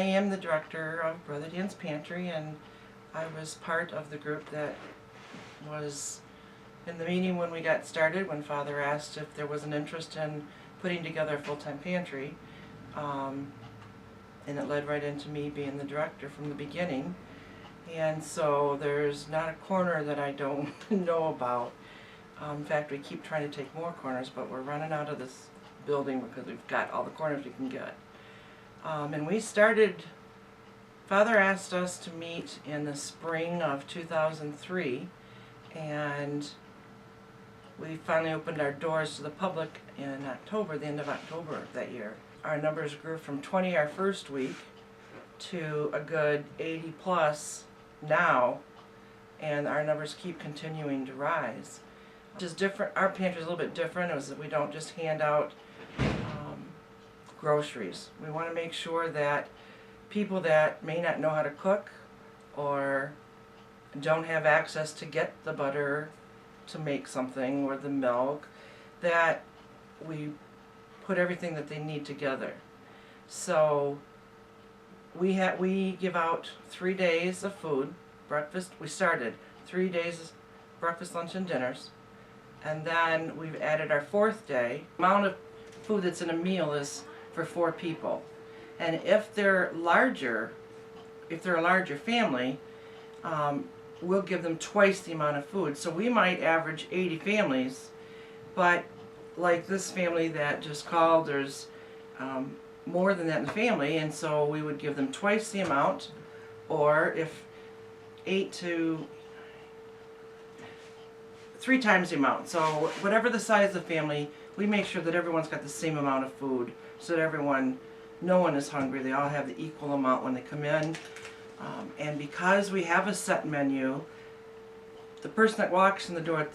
am the director of Brother Dan's Pantry, and I was part of the group that was in the meeting when we got started, when Father asked if there was an interest in putting together a full-time pantry. And it led right into me being the director from the beginning. And so there's not a corner that I don't know about. In fact, we keep trying to take more corners, but we're running out of this building because we've got all the corners we can get. And we started, Father asked us to meet in the spring of 2003, and we finally opened our doors to the public in October, the end of October of that year. Our numbers grew from 20 our first week to a good 80 plus now, and our numbers keep continuing to rise. Just different. Our pantry is a little bit different. It was that we don't just hand out groceries. We want to make sure that people that may not know how to cook or don't have access to get the butter to make something or the milk, that we put everything that they need together. So we give out 3 days of food, breakfast. We started 3 days breakfast, lunch, and dinners, and then we've added our 4th day. The amount of food that's in a meal is for 4 people, and if they're a larger family, we'll give them twice the amount of food. So we might average 80 families, but like this family that just called, there's more than that in the family, and so we would give them twice the amount, or if 8 to 3 times the amount. So whatever the size of the family, we make sure that everyone's got the same amount of food, so that no one is hungry. They all have the equal amount when they come in. And because we have a set menu, the person that walks in the door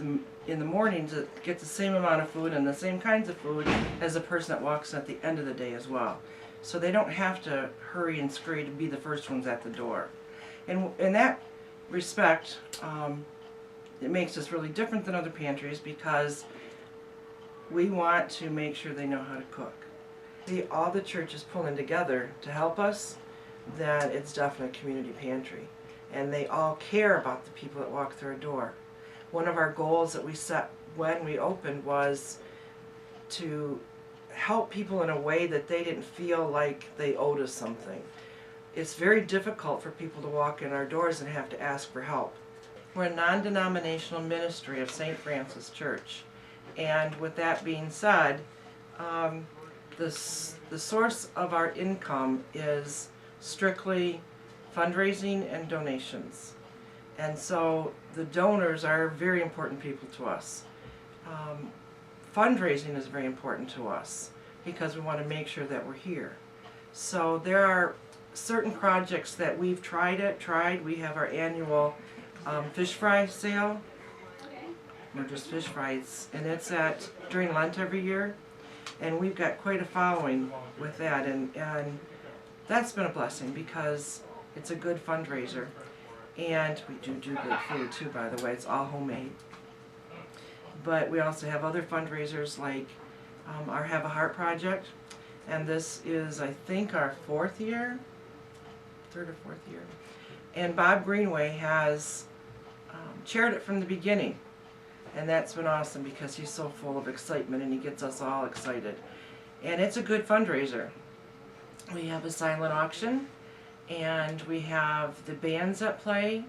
in the mornings gets the same amount of food and the same kinds of food as the person that walks at the end of the day as well. So they don't have to hurry and scurry to be the first ones at the door. And in that respect, it makes us really different than other pantries because we want to make sure they know how to cook. See, all the churches pulling together to help us, that it's definitely a community pantry. And they all care about the people that walk through our door. One of our goals that we set when we opened was to help people in a way that they didn't feel like they owed us something. It's very difficult for people to walk in our doors and have to ask for help. We're a non-denominational ministry of St. Francis Church. And with that being said, the source of our income is strictly fundraising and donations. And so the donors are very important people to us. Fundraising is very important to us because we want to make sure that we're here. So there are certain projects that we've tried. We have our annual fish fry sale, or just fish fries, and it's during Lent every year. And we've got quite a following with that, and that's been a blessing because it's a good fundraiser. And we do good food too, by the way. It's all homemade. But we also have other fundraisers like our Have a Heart project, and this is, I think, our 4th year, 3rd or 4th year. And Bob Greenway has chaired it from the beginning, and that's been awesome because he's so full of excitement and he gets us all excited. And it's a good fundraiser. We have a silent auction, and we have the bands that play,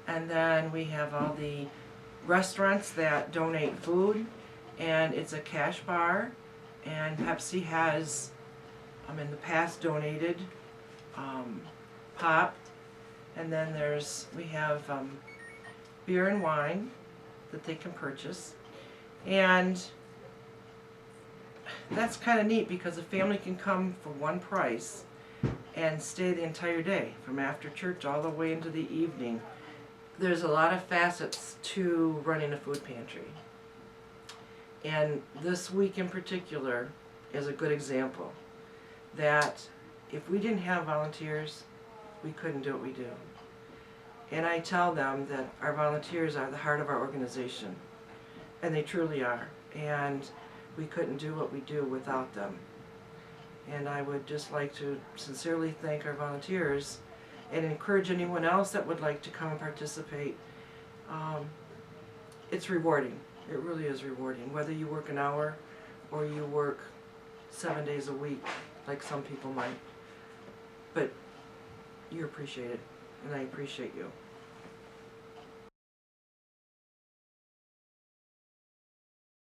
and then we have all the restaurants that donate food, and it's a cash bar, and Pepsi has in the past donated pop, and then we have beer and wine that they can purchase, and that's kind of neat because a family can come for one price and stay the entire day, from after church all the way into the evening. There's a lot of facets to running a food pantry, and this week in particular is a good example that if we didn't have volunteers, we couldn't do what we do. And I tell them that our volunteers are the heart of our organization, and they truly are, and we couldn't do what we do without them. And I would just like to sincerely thank our volunteers and encourage anyone else that would like to come and participate. It's rewarding. It really is rewarding, whether you work an hour or you work 7 days a week, like some people might. But you're appreciated, and I appreciate you.